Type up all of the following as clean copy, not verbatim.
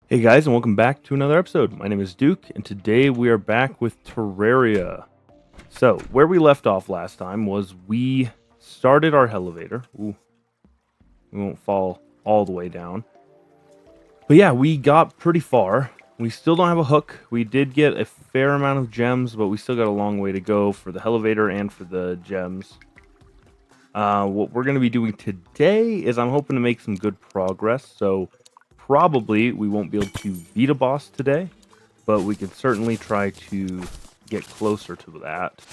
Hey guys, and welcome back to another episode. My name is Duke, and today we are back with Terraria. So, where we left off last time was we started our elevator. Ooh, we won't fall all the way down. But yeah, we got pretty far. We still don't have a hook. We did get a fair amount of gems, but we still got a long way to go for the elevator and for the gems. What we're going to be doing today is I'm hoping to make some good progress. So, probably we won't be able to beat a boss today, but we can certainly try to get closer to that.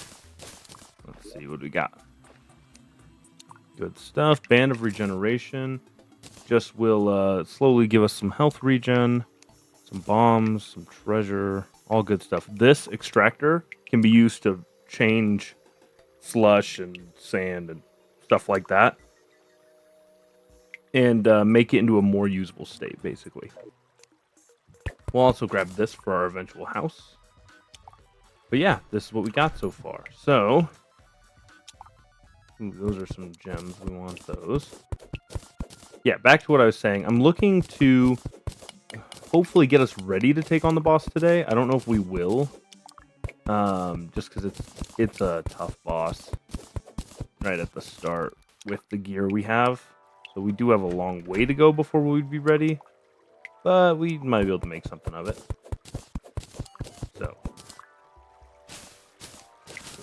Let's see what we got. Good stuff. Band of Regeneration. Just will slowly give us some health regen, some bombs, some treasure, all good stuff. This extractor can be used to change slush and sand and stuff like that, and make it into a more usable state, basically. We'll also grab this for our eventual house. But yeah, this is what we got so far. So, those are some gems. We want those. Yeah, back to what I was saying. I'm looking to hopefully get us ready to take on the boss today. I don't know if we will. Just because it's a tough boss right at the start with the gear we have. So we do have a long way to go before we'd be ready. But we might be able to make something of it. So,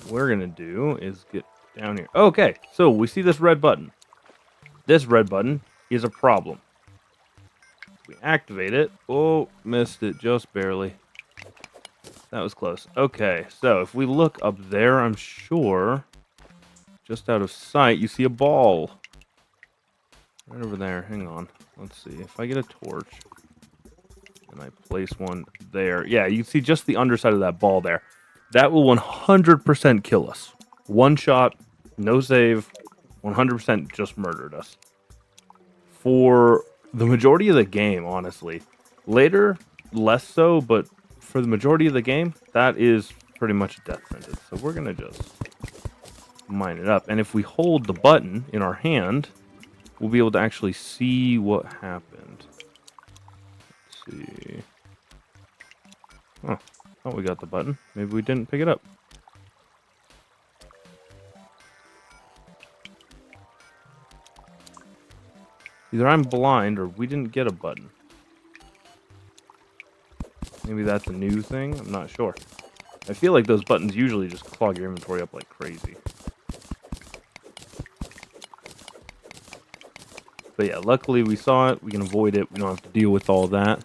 what we're going to do is get down here. Okay, so we see this red button. This red button is a problem. We activate it. Oh, missed it just barely. That was close. Okay, so if we look up there, I'm sure, just out of sight, you see a ball. Right over there. Hang on. Let's see. If I get a torch and I place one there. Yeah, you can see just the underside of that ball there. That will 100% kill us. One shot, no save, 100% just murdered us. For the majority of the game, honestly. Later, less so, but for the majority of the game, that is pretty much a death sentence. So we're going to just mine it up. And if we hold the button in our hand, we'll be able to actually see what happened. Let's see. Oh, we got the button. Maybe we didn't pick it up. Either I'm blind or we didn't get a button. Maybe that's a new thing? I'm not sure. I feel like those buttons usually just clog your inventory up like crazy. But yeah, luckily we saw it. We can avoid it. We don't have to deal with all that.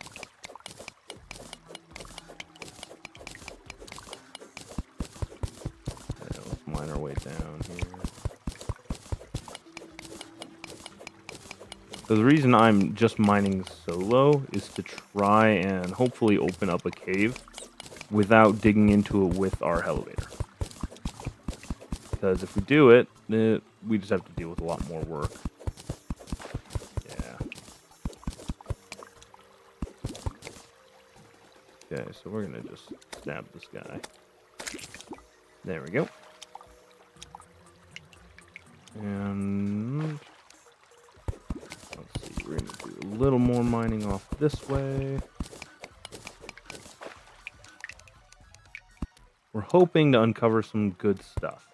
Yeah, let's mine our way down here. So the reason I'm just mining solo is to try and hopefully open up a cave without digging into it with our elevator. Because if we do it, we just have to deal with a lot more work. Yeah. Okay, so we're going to just stab this guy. There we go. And let's see, we're going to do a little more mining off this way. We're hoping to uncover some good stuff.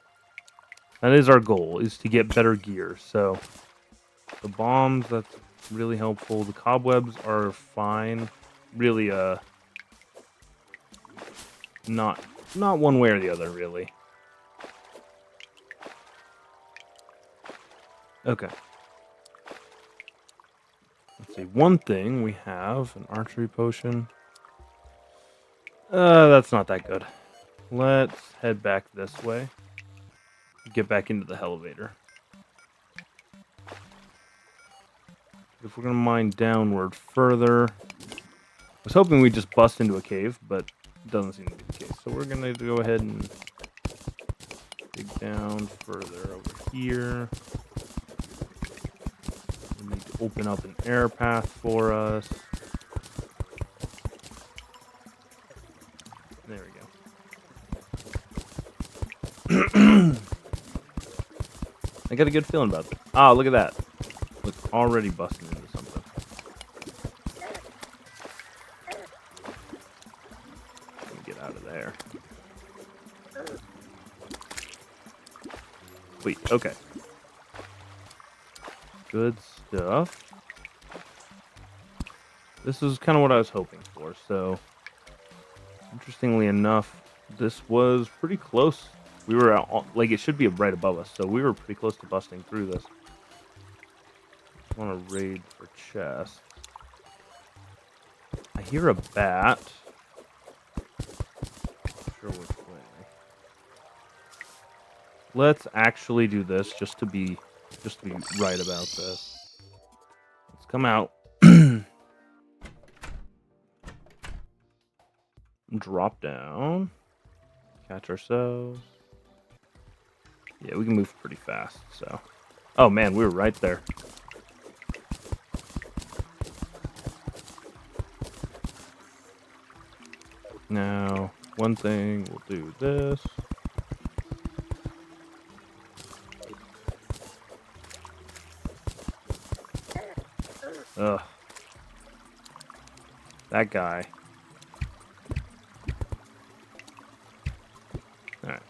That is our goal, is to get better gear. So the bombs, that's really helpful. The cobwebs are fine. Really, not one way or the other, really. Okay. Let's see. One thing we have, an archery potion. That's not that good. Let's head back this way. Get back into the elevator. If we're going to mine downward further, I was hoping we'd just bust into a cave, but it doesn't seem to be the case. So we're going to go ahead and dig down further over here. We need to open up an air path for us. There we go. I got a good feeling about this. Ah, look at that. Look, already busting into something. out of there. Sweet, okay. Good stuff. This is kind of what I was hoping for, so interestingly enough, this was pretty close. We were like, it should be right above us, so we were pretty close to busting through this. I want to raid for chests. I hear a bat. Not sure which way. Let's actually do this just to be right about this. Let's come out. Drop down. Catch ourselves. Yeah, we can move pretty fast, so. Oh man, we were right there. Now, one thing, we'll do this. Ugh. That guy. Alright.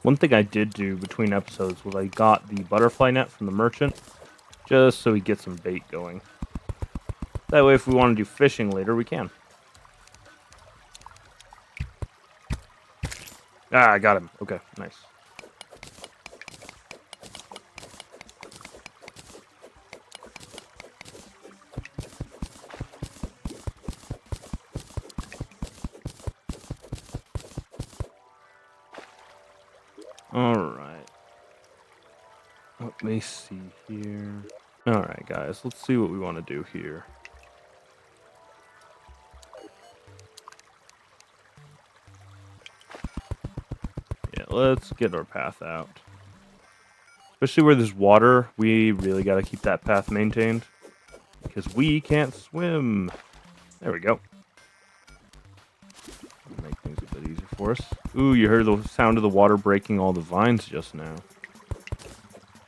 One thing I did do between episodes was I got the butterfly net from the merchant, just so we get some bait going. That way, if we want to do fishing later, we can. Ah, I got him. Okay, nice. Alright. Let me see here. Alright, guys. Let's see what we want to do here. Yeah, let's get our path out. Especially where there's water, we really got to keep that path maintained. Because we can't swim. There we go. Make things a bit easier for us. Ooh, you heard the sound of the water breaking all the vines just now.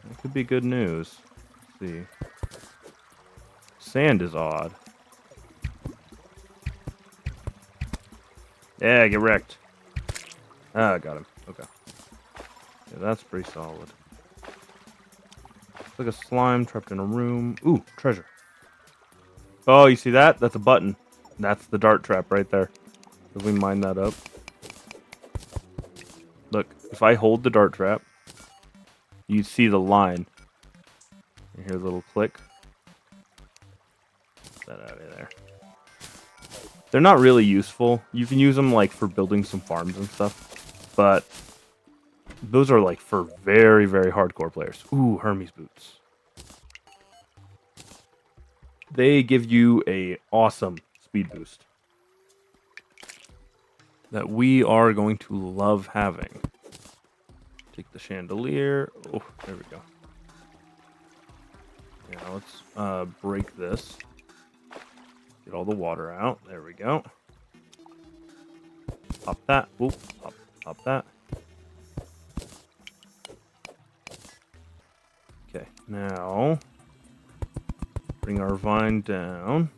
That could be good news. Let's see. Sand is odd. Yeah, get wrecked. Ah, I got him. Okay. Yeah, that's pretty solid. It's like a slime trapped in a room. Ooh, treasure. Oh, you see that? That's a button. That's the dart trap right there. If we mine that up. Look, if I hold the dart trap, you see the line. You hear a little click. Get that out of there. They're not really useful. You can use them like for building some farms and stuff, but those are like for very, very hardcore players. Ooh, Hermes boots. They give you a awesome speed boost that we are going to love having. Take the chandelier. Oh, there we go. Yeah, let's break this. Get all the water out. There we go. Pop that. Oop, pop that. Okay, now bring our vine down.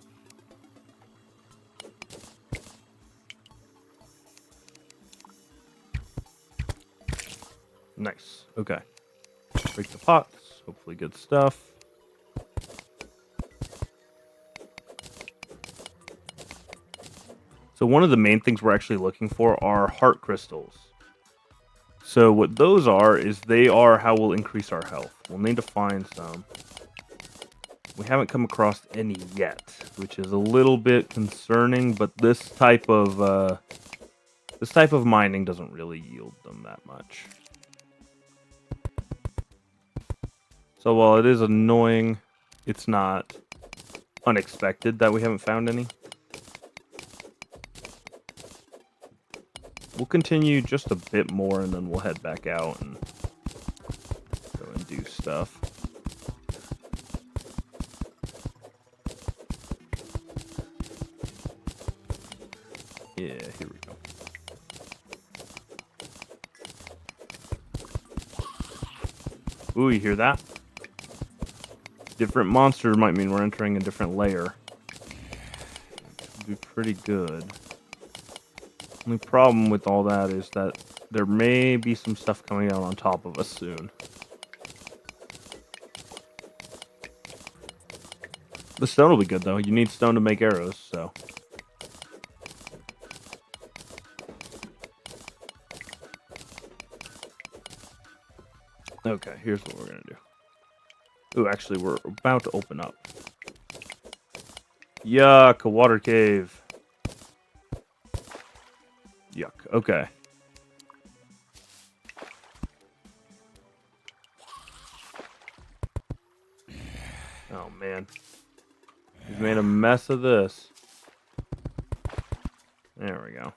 Nice. Okay. Break the pots. Hopefully good stuff. So one of the main things we're actually looking for are heart crystals. So what those are is they are how we'll increase our health. We'll need to find some. We haven't come across any yet, which is a little bit concerning, but this type of mining doesn't really yield them that much. So while it is annoying, it's not unexpected that we haven't found any. We'll continue just a bit more and then we'll head back out and go and do stuff. Yeah, here we go. Ooh, you hear that? Different monsters might mean we're entering a different layer. Should be pretty good. Only problem with all that is that there may be some stuff coming out on top of us soon. The stone will be good, though. You need stone to make arrows, so... Okay, here's what we're gonna do. Ooh, actually, we're about to open up. Yuck, a water cave. Yuck, okay. Oh, man. He's made a mess of this. There we go.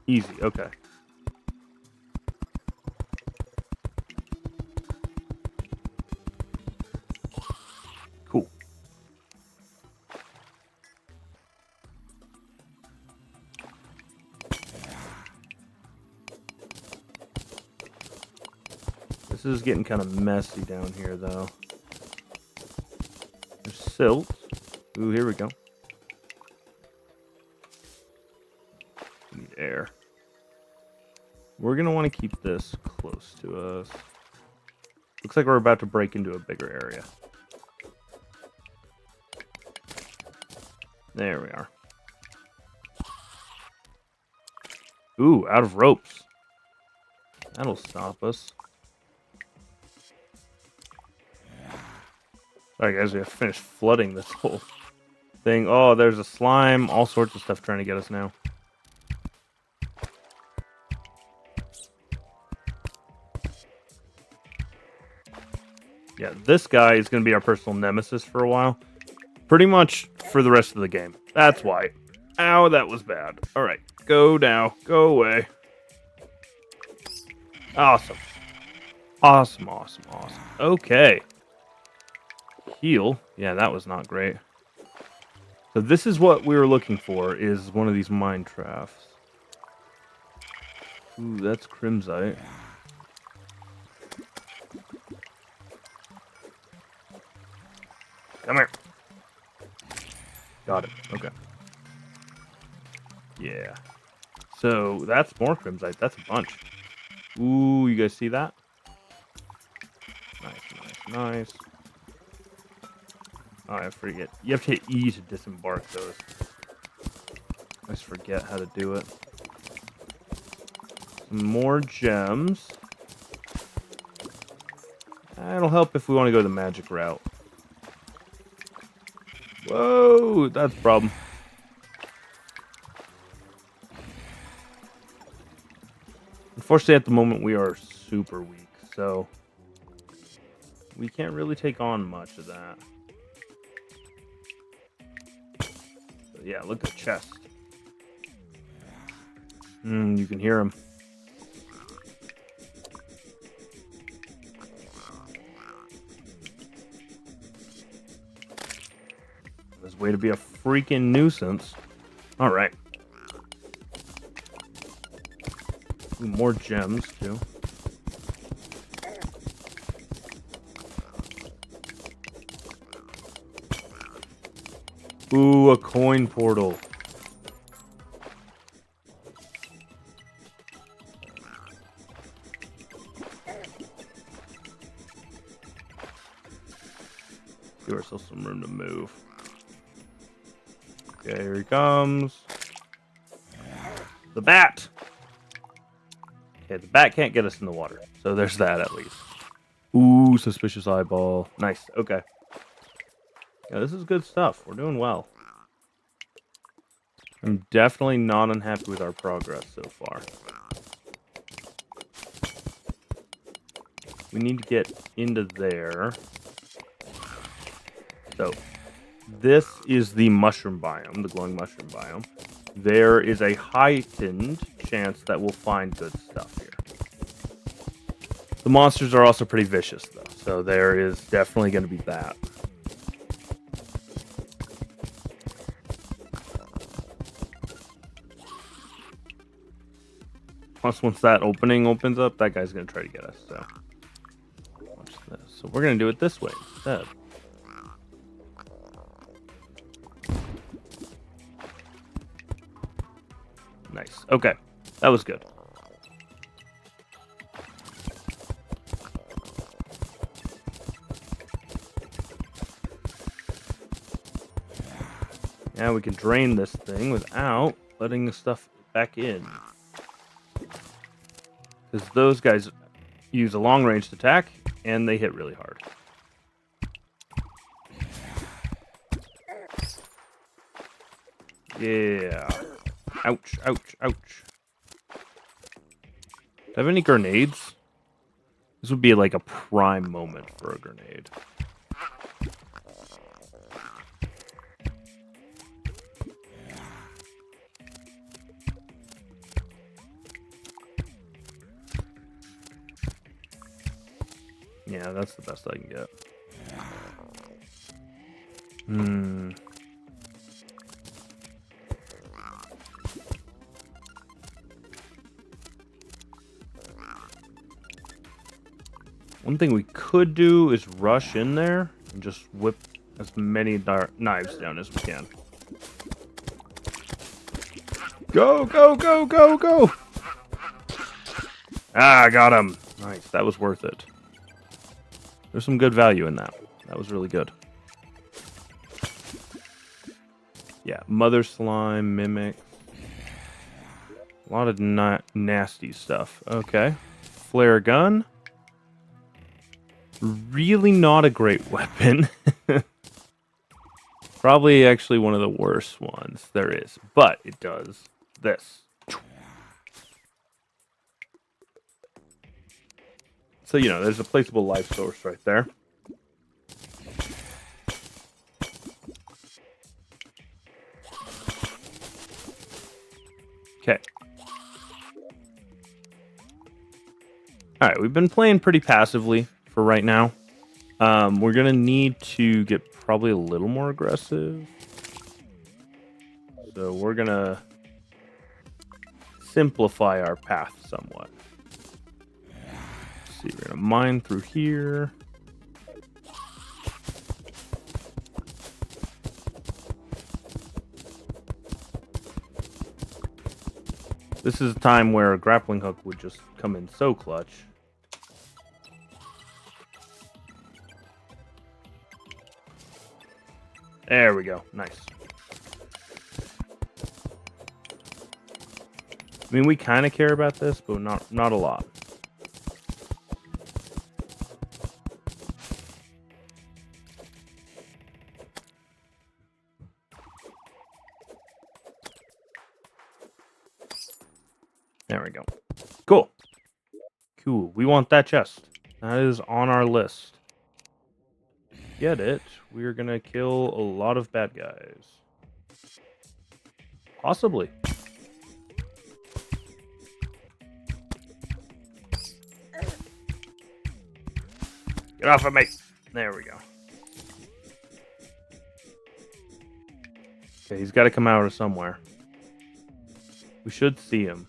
Easy, okay. Cool. This is getting kind of messy down here, though. There's silt. Ooh, here we go. Need air. We're going to want to keep this close to us. Looks like we're about to break into a bigger area. There we are. Ooh, out of ropes. That'll stop us. Alright guys, we have to finish flooding this whole thing. Oh, there's a slime. All sorts of stuff trying to get us now. Yeah, this guy is going to be our personal nemesis for a while. Pretty much for the rest of the game. That's why. Ow, that was bad. Alright, go now. Go away. Awesome. Awesome, awesome, awesome. Okay. Heal. Yeah, that was not great. So this is what we were looking for, is one of these mine troughs. Ooh, that's crimsite. Come here. Got it. Okay. Yeah. So that's more crimsite. That's a bunch. Ooh, you guys see that? Nice, nice, nice. Oh, I forget. You have to hit E to disembark those. I just forget how to do it. Some more gems. That'll help if we want to go the magic route. Whoa, that's a problem. Unfortunately, at the moment, we are super weak, so we can't really take on much of that. But yeah, look at the chest. You can hear him. This way to be a freaking nuisance. All right. Ooh, more gems too. Ooh, a coin portal. Give ourselves some room to move. Okay, here he comes. The bat! Okay, the bat can't get us in the water. So there's that at least. Ooh, suspicious eyeball. Nice, okay. Yeah, this is good stuff. We're doing well. I'm definitely not unhappy with our progress so far. We need to get into there. So, this is the mushroom biome, the glowing mushroom biome. There is a heightened chance that we'll find good stuff here. The monsters are also pretty vicious, though, so there is definitely going to be that. Plus, once that opening opens up, that guy's going to try to get us. So, watch this. So we're going to do it this way instead. Nice. Okay. That was good. Now we can drain this thing without letting the stuff back in. Because those guys use a long-range attack, and they hit really hard. Yeah. Ouch, ouch, ouch. Do I have any grenades? This would be like a prime moment for a grenade. Yeah, that's the best I can get. One thing we could do is rush in there and just whip as many knives down as we can. Go, go, go, go, go! Ah, I got him. Nice, that was worth it. There's some good value in that. That was really good. Yeah, mother slime, mimic. A lot of nasty stuff. Okay. Flare gun. Really not a great weapon. Probably actually one of the worst ones there is. But it does this. So, you know, there's a placeable life source right there. Okay. Alright, we've been playing pretty passively for right now. We're going to need to get probably a little more aggressive. So we're going to simplify our path somewhat. Let's see, we're going to mine through here. This is a time where a grappling hook would just come in so clutch. There we go. Nice. I mean, we kind of care about this, but not a lot. There we go. Cool. Cool. We want that chest. That is on our list. Get it, we're gonna kill a lot of bad guys. Possibly. Get off of me! There we go. Okay, he's got to come out of somewhere. We should see him.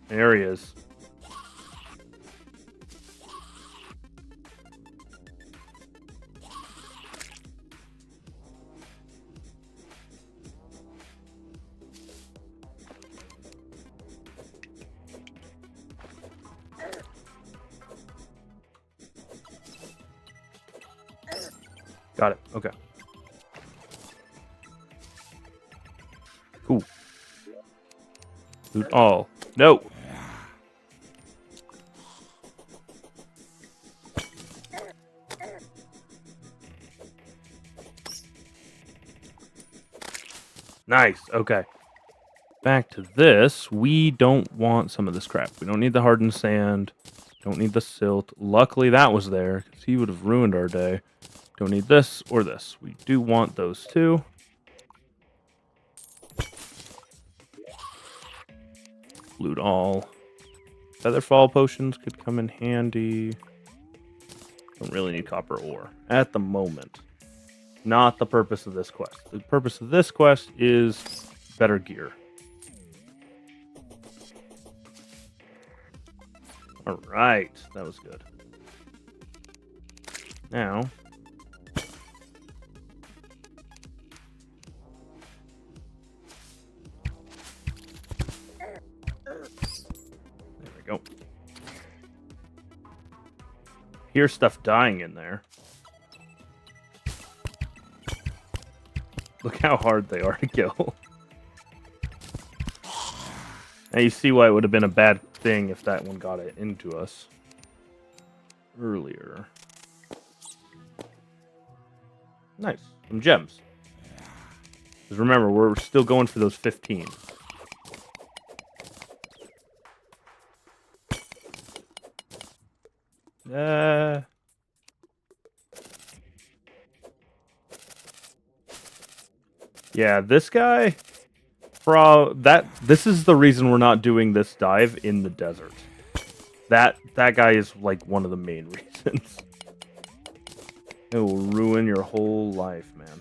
There he is. Got it. Okay. Cool. Loot all. No. Nice. Okay. Back to this. We don't want some of this crap. We don't need the hardened sand. Don't need the silt. Luckily that was there, because he would have ruined our day. Don't need this or this. We do want those two. Loot all. Featherfall potions could come in handy. Don't really need copper ore at the moment. Not the purpose of this quest. The purpose of this quest is better gear. All right, that was good. Now, there we go. Here's stuff dying in there. Look how hard they are to kill. Now you see why it would have been a bad thing if that one got it into us earlier. Nice. Some gems. Because remember, we're still going for those 15. Yeah, this guy... This is the reason we're not doing this dive in the desert. That guy is like one of the main reasons. It will ruin your whole life, man.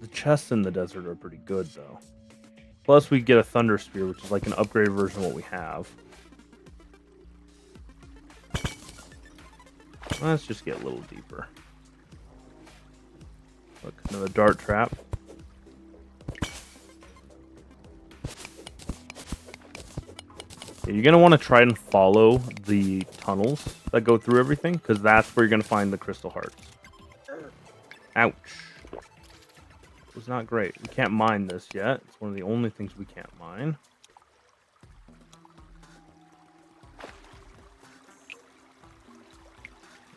The chests in the desert are pretty good, though. Plus, we get a Thunder Spear, which is like an upgraded version of what we have. Let's just get a little deeper. Look, another dart trap. Yeah, you're going to want to try and follow the tunnels that go through everything, because that's where you're going to find the crystal hearts. Ouch. It was not great. We can't mine this yet. It's one of the only things we can't mine.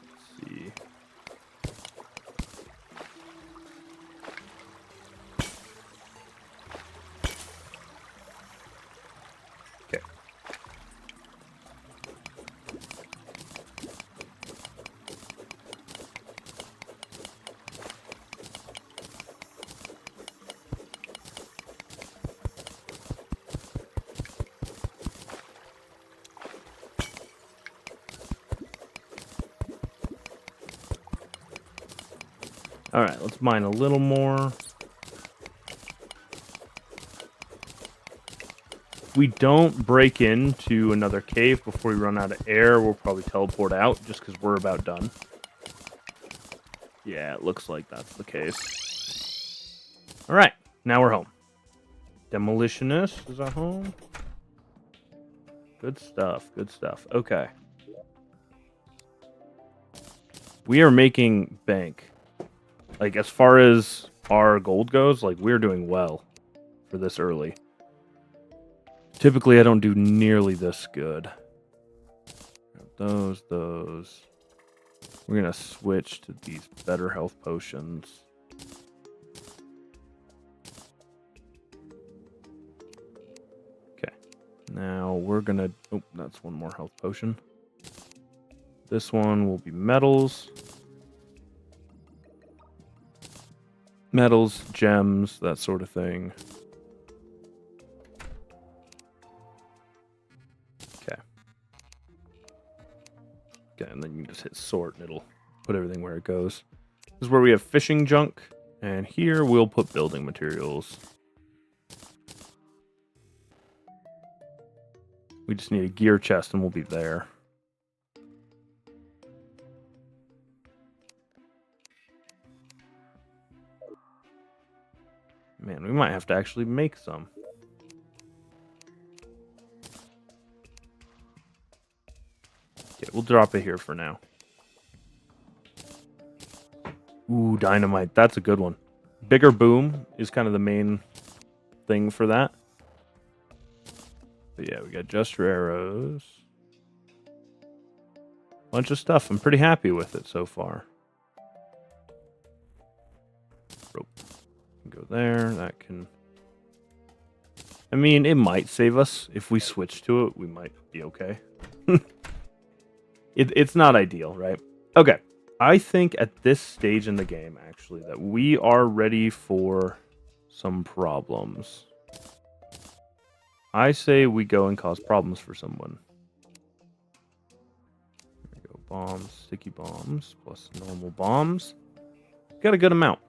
Let's see. Okay. Alright, let's mine a little more. If we don't break into another cave before we run out of air, we'll probably teleport out just because we're about done. Yeah, it looks like that's the case. Alright, now we're home. Demolitionist is our home. Good stuff, good stuff. Okay. We are making bank. Like, as far as our gold goes, like, we're doing well for this early. Typically, I don't do nearly this good. Those. We're going to switch to these better health potions. Okay. Now, we're going to... Oh, that's one more health potion. This one will be metals. Metals, gems, that sort of thing. Okay. Okay, and then you can just hit sort and it'll put everything where it goes. This is where we have fishing junk, and here we'll put building materials. We just need a gear chest and we'll be there. Man, we might have to actually make some. Okay, we'll drop it here for now. Ooh, dynamite. That's a good one. Bigger boom is kind of the main thing for that. But yeah, we got just arrows. Bunch of stuff. I'm pretty happy with it so far. Rope. Go there. That can... I mean, it might save us. If we switch to it, we might be okay. It's not ideal, right? Okay. I think at this stage in the game, actually, that we are ready for some problems. I say we go and cause problems for someone. There we go. Bombs, sticky bombs, plus normal bombs. Got a good amount.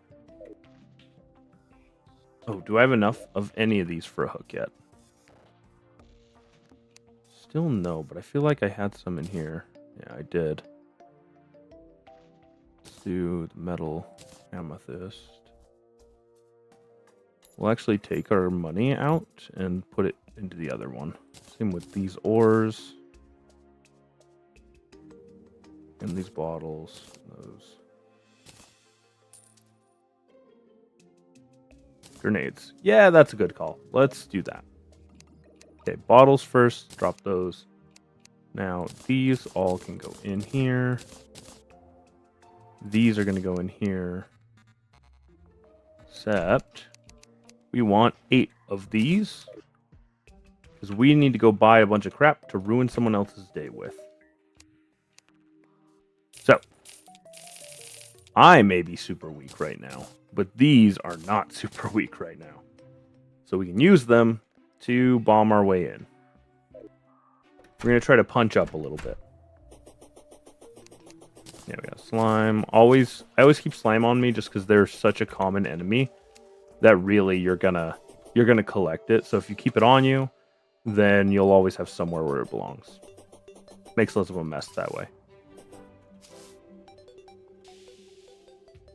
Oh, do I have enough of any of these for a hook yet? Still no, but I feel like I had some in here. Yeah, I did. Let's do the metal amethyst. We'll actually take our money out and put it into the other one. Same with these ores. And these bottles. Those. Grenades. Yeah, that's a good call. Let's do that. Okay, bottles first. Drop those. Now, these all can go in here. These are going to go in here. Except, we want 8 of these. Because we need to go buy a bunch of crap to ruin someone else's day with. So, I may be super weak right now, but these are not super weak right now. So we can use them to bomb our way in. We're going to try to punch up a little bit. Yeah, we got slime. I always keep slime on me just because they're such a common enemy that really you're gonna collect it. So if you keep it on you, then you'll always have somewhere where it belongs. Makes less of a mess that way.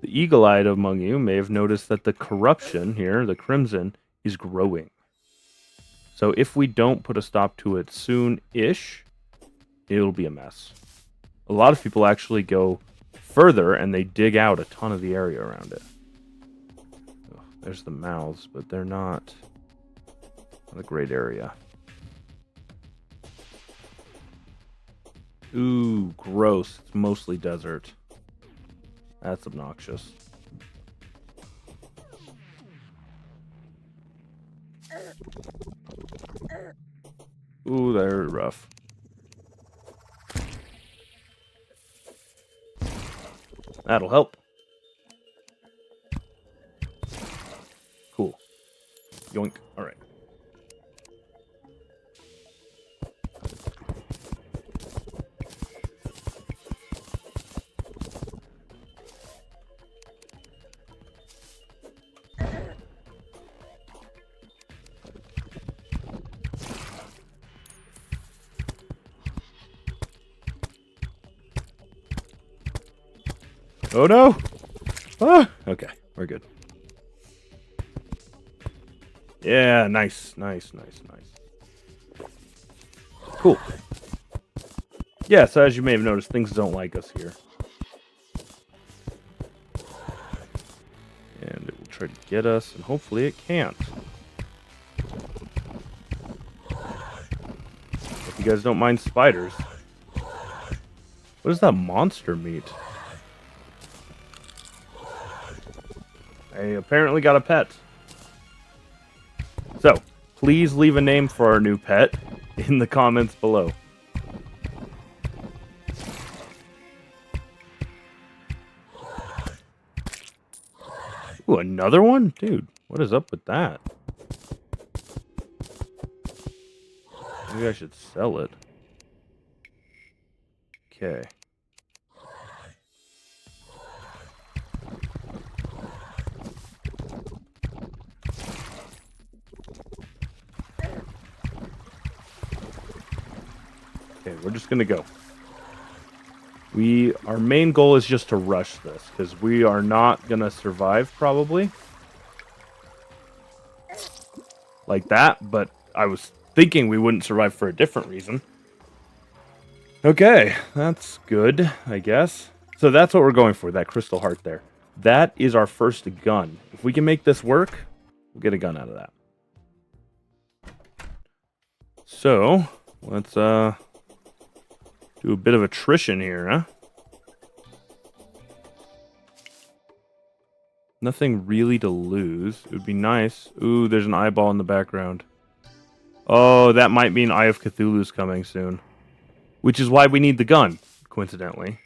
The eagle-eyed among you may have noticed that the corruption here, the crimson, is growing. So if we don't put a stop to it soon-ish, it'll be a mess. A lot of people actually go further and they dig out a ton of the area around it. Oh, there's the mouths, but they're not a great area. Ooh, gross. It's mostly desert. That's obnoxious. Ooh, they're rough. That'll help. Cool. Yoink. All right. Oh no! Ah, okay, we're good. Yeah, nice. Cool. Yeah, so as you may have noticed, things don't like us here. And it will try to get us, and hopefully it can't. If you guys don't mind spiders. What is that monster meat? I apparently got a pet. So, please leave a name for our new pet in the comments below. Ooh, another one? Dude, what is up with that? Maybe I should sell it. Okay. Okay, we're just gonna go. Our main goal is just to rush this, because we are not gonna survive, probably. Like that, but I was thinking we wouldn't survive for a different reason. Okay, that's good, I guess. So that's what we're going for, that crystal heart there. That is our first gun. If we can make this work, we'll get a gun out of that. So, let's do a bit of attrition here, huh? Nothing really to lose. It would be nice. Ooh, there's an eyeball in the background. Oh, that might mean Eye of Cthulhu's coming soon. Which is why we need the gun, coincidentally.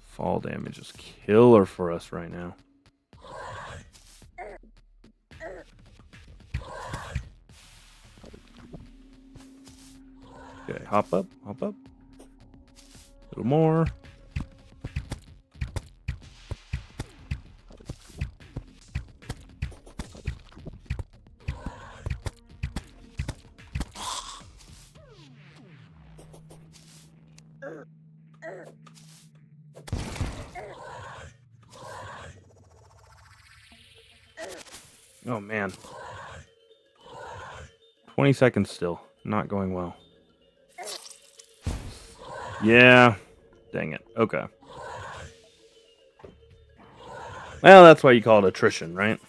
Fall damage is killer for us right now. Okay, hop up, hop up. A little more. Oh, man. 20 seconds still. Not going well. Yeah. Dang it. Okay. Well, that's why you call it attrition, right?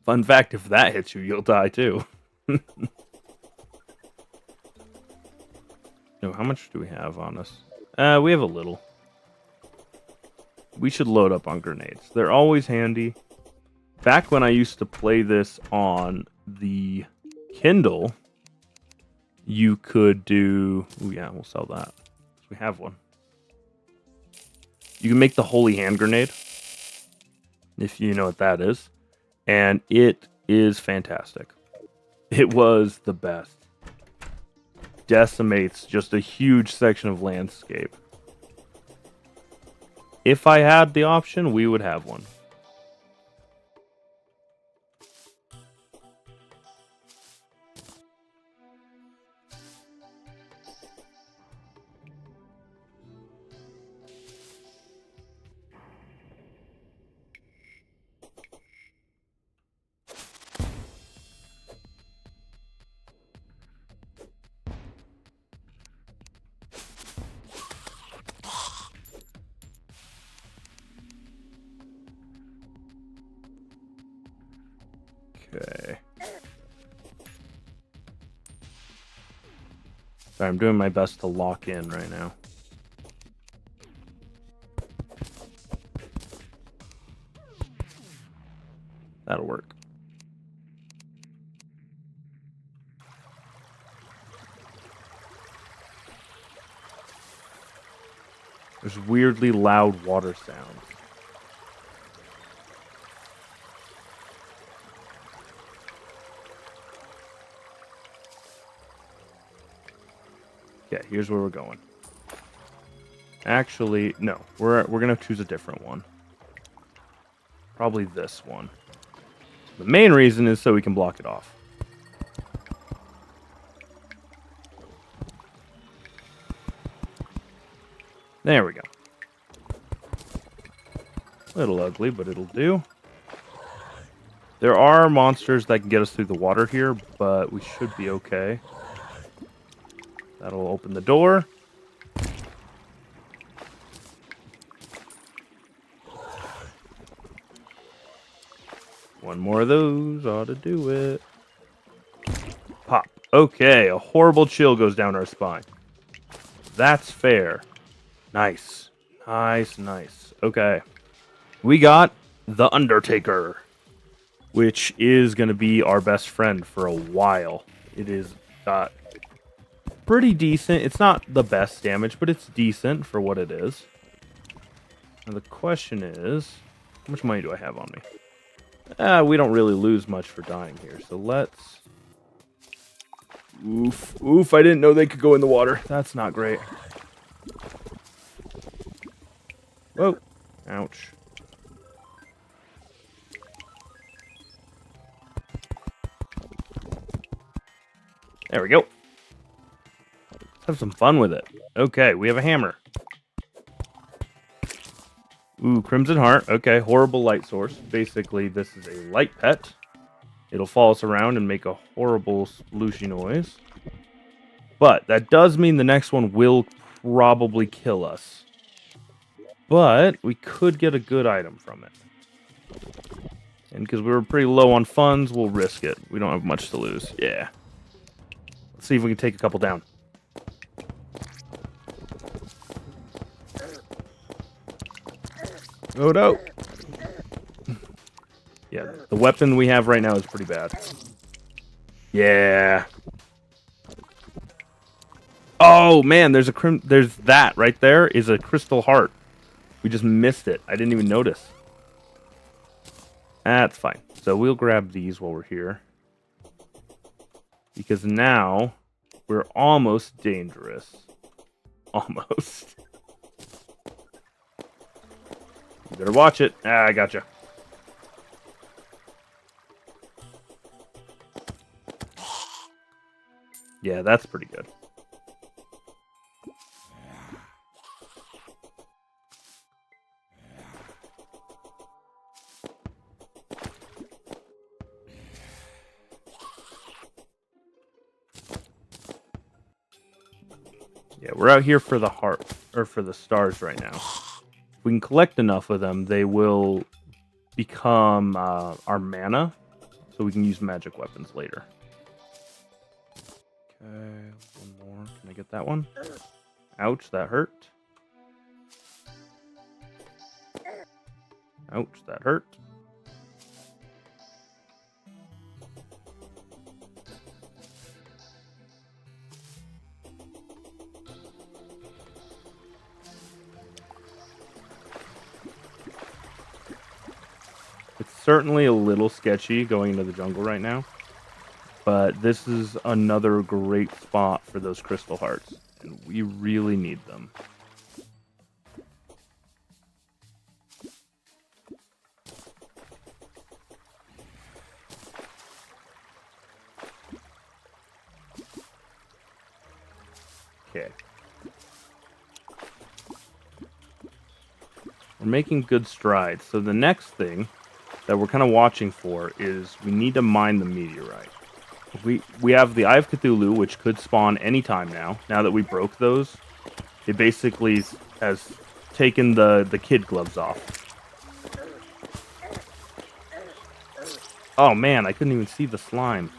Fun fact, if that hits you, you'll die too. No, how much do we have on us? We have a little. We should load up on grenades. They're always handy. Back when I used to play this on the Kindle, you could do... Ooh, yeah, we'll sell that. We have one. You can make the holy hand grenade, if you know what that is. And it is fantastic. It was the best. Decimates just a huge section of landscape. If I had the option, we would have one. Okay. Sorry, I'm doing my best to lock in right now. That'll work. There's weirdly loud water sounds. Okay, here's where we're going. Actually, no. We're gonna choose a different one. Probably this one. The main reason is so we can block it off. There we go. A little ugly, but it'll do. There are monsters that can get us through the water here, but we should be okay. That'll open the door. One more of those ought to do it. Pop. Okay, a horrible chill goes down our spine. That's fair. Nice. Nice, nice. Okay. We got the Undertaker, which is going to be our best friend for a while. It is pretty decent. It's not the best damage, but it's decent for what it is. Now the question is, how much money do I have on me? We don't really lose much for dying here, so let's... Oof, I didn't know they could go in the water. That's not great. Whoa. Ouch. There we go. Let's have some fun with it. Okay, we have a hammer. Ooh, Crimson Heart. Okay, horrible light source. Basically, this is a light pet. It'll follow us around and make a horrible splooshy noise. But that does mean the next one will probably kill us. But we could get a good item from it. And because we were pretty low on funds, we'll risk it. We don't have much to lose. Yeah. Let's see if we can take a couple down. Oh no! Yeah, the weapon we have right now is pretty bad. Yeah. Oh man, there's that right there is a crystal heart. We just missed it. I didn't even notice. That's fine. So we'll grab these while we're here. Because now we're almost dangerous. Almost. You better watch it. Ah, I gotcha. Yeah, that's pretty good. Yeah, we're out here for the heart, or for the stars right now. If we can collect enough of them, they will become our mana, so we can use magic weapons later. Okay, one more. Can I get that one? Ouch, that hurt. Ouch, that hurt. It's certainly a little sketchy going into the jungle right now, but this is another great spot for those crystal hearts, and we really need them. Okay. We're making good strides. So the next thing that we're kind of watching for is we need to mine the meteorite. We have the Eye of Cthulhu, which could spawn anytime now. Now that we broke those, it basically has taken the kid gloves off. Oh man, I couldn't even see the slime.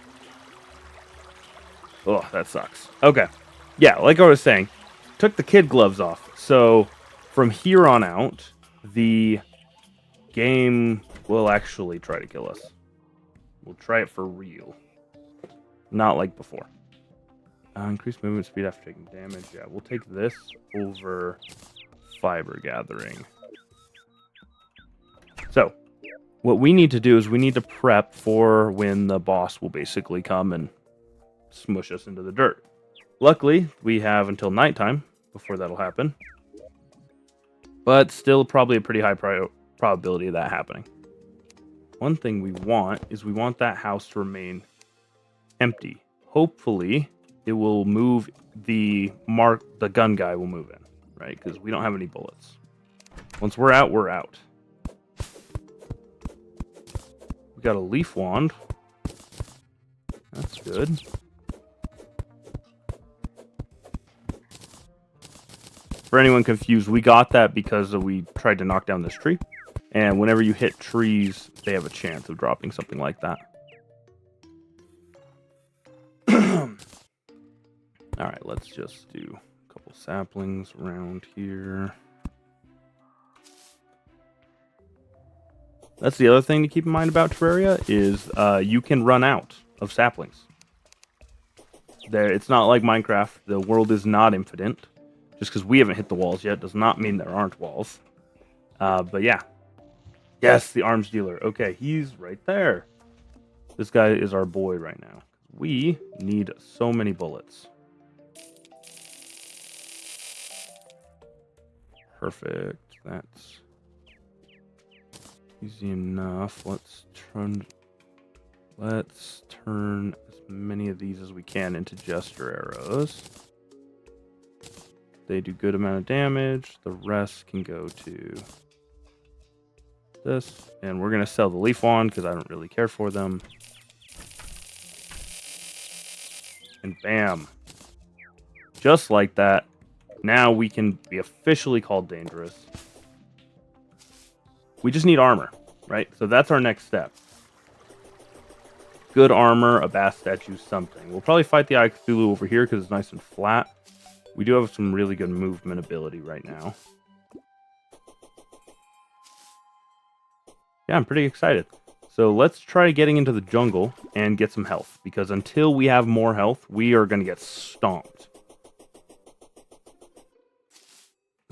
Oh, that sucks. Okay. Yeah, like I was saying, took the kid gloves off. So from here on out, the game will actually try to kill us. We'll try it for real. Not like before. Increased movement speed after taking damage. Yeah, we'll take this over fiber gathering. So, what we need to do is we need to prep for when the boss will basically come and smush us into the dirt. Luckily, we have until nighttime before that'll happen. But still probably a pretty high probability of that happening. One thing we want is we want that house to remain empty. Hopefully, it will move the gun guy will move in, right? Because we don't have any bullets. Once we're out, we're out. We got a leaf wand. That's good. For anyone confused, we got that because we tried to knock down this tree. And whenever you hit trees, they have a chance of dropping something like that. Alright, let's just do a couple saplings around here. That's the other thing to keep in mind about Terraria, is you can run out of saplings. It's not like Minecraft. The world is not infinite. Just because we haven't hit the walls yet does not mean there aren't walls. But yeah. Yes, the arms dealer. Okay, he's right there. This guy is our boy right now. We need so many bullets. Perfect. That's easy enough. Let's turn as many of these as we can into jester arrows. They do good amount of damage. The rest can go to this. And we're going to sell the leaf wand because I don't really care for them. And bam. Just like that. Now we can be officially called dangerous. We just need armor, right? So that's our next step. Good armor, a bass statue, something. We'll probably fight the Eye of Cthulhu over here because it's nice and flat. We do have some really good movement ability right now. Yeah, I'm pretty excited. So let's try getting into the jungle and get some health. Because until we have more health, we are going to get stomped.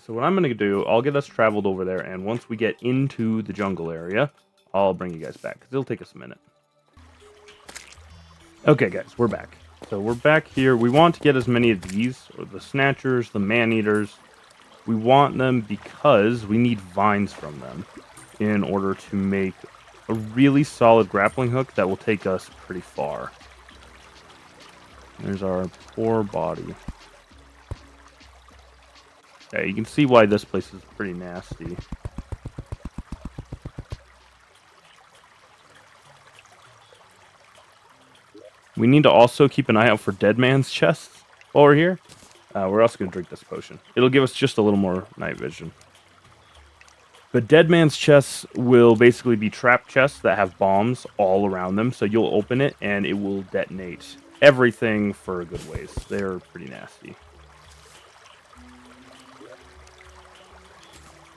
So what I'm going to do, I'll get us traveled over there. And once we get into the jungle area, I'll bring you guys back. Because it'll take us a minute. Okay, guys, we're back. So we're back here. We want to get as many of these, or the snatchers, the man-eaters. We want them because we need vines from them in order to make a really solid grappling hook that will take us pretty far. There's our poor body. Yeah, you can see why this place is pretty nasty. We need to also keep an eye out for dead man's chests while we're here. We're also going to drink this potion. It'll give us just a little more night vision. But dead man's chests will basically be trap chests that have bombs all around them. So you'll open it and it will detonate everything for a good ways. They're pretty nasty.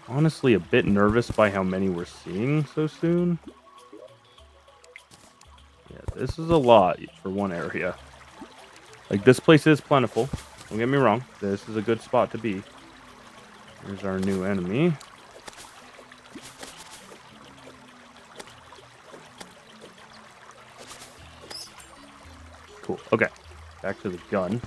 Honestly, a bit nervous by how many we're seeing so soon. Yeah, this is a lot for one area. Like, this place is plentiful. Don't get me wrong. This is a good spot to be. There's our new enemy. Cool. Okay. Back to the gun.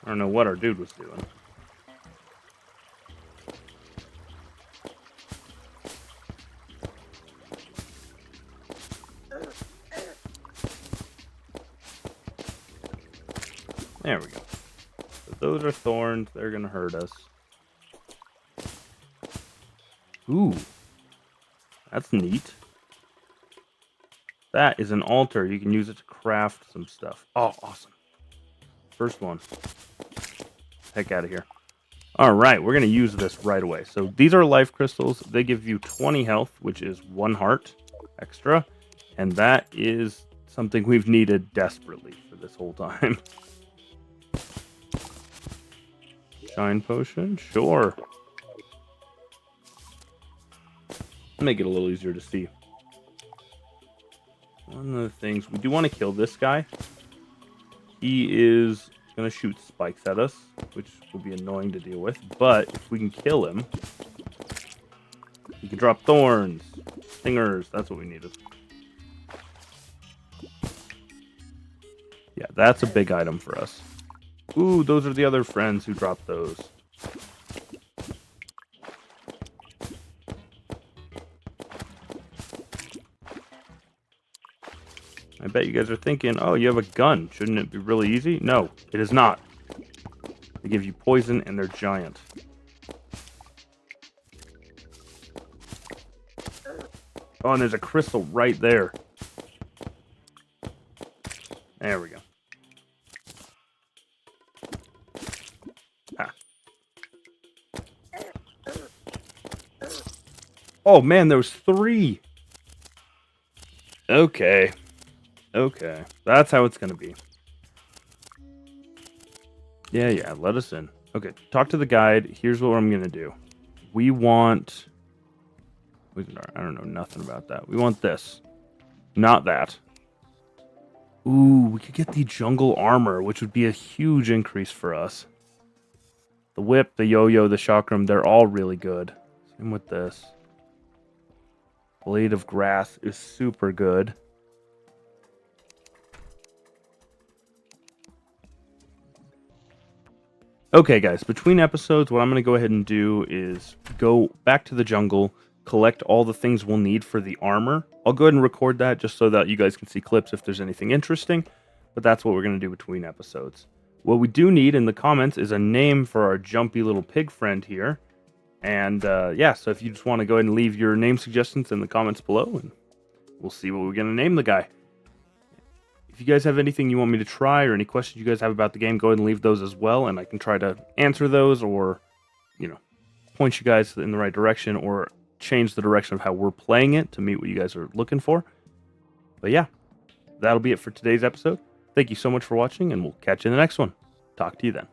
I don't know what our dude was doing. There we go. So those are thorns. They're going to hurt us. Ooh. That's neat. That is an altar. You can use it to craft some stuff. Oh, awesome. First one. Heck out of here. All right, we're going to use this right away. So these are life crystals. They give you 20 health, which is 1 heart extra. And that is something we've needed desperately for this whole time. Shine potion? Sure. Make it a little easier to see. One of the things, we do want to kill this guy. He is going to shoot spikes at us, which will be annoying to deal with. But if we can kill him, he can drop thorns, stingers. That's what we needed. Yeah, that's a big item for us. Ooh, those are the other friends who dropped those. I bet you guys are thinking, oh, you have a gun. Shouldn't it be really easy? No, it is not. They give you poison and they're giant. Oh, and there's a crystal right there. There we go. Ah. Oh, man, there was 3. Okay. Okay. That's how it's going to be. Yeah, let us in. Okay, talk to the guide. Here's what I'm going to do. We want... I don't know nothing about that. We want this. Not that. Ooh, we could get the jungle armor, which would be a huge increase for us. The whip, the yo-yo, the chakram, they're all really good. Same with this. Blade of Grass is super good. Okay, guys, between episodes, what I'm going to go ahead and do is go back to the jungle, collect all the things we'll need for the armor. I'll go ahead and record that just so that you guys can see clips if there's anything interesting, but that's what we're going to do between episodes. What we do need in the comments is a name for our jumpy little pig friend here. And yeah, so if you just want to go ahead and leave your name suggestions in the comments below, and we'll see what we're going to name the guy. If you guys have anything you want me to try or any questions you guys have about the game, go ahead and leave those as well, and I can try to answer those or, point you guys in the right direction or change the direction of how we're playing it to meet what you guys are looking for. But yeah, that'll be it for today's episode. Thank you so much for watching, and we'll catch you in the next one. Talk to you then.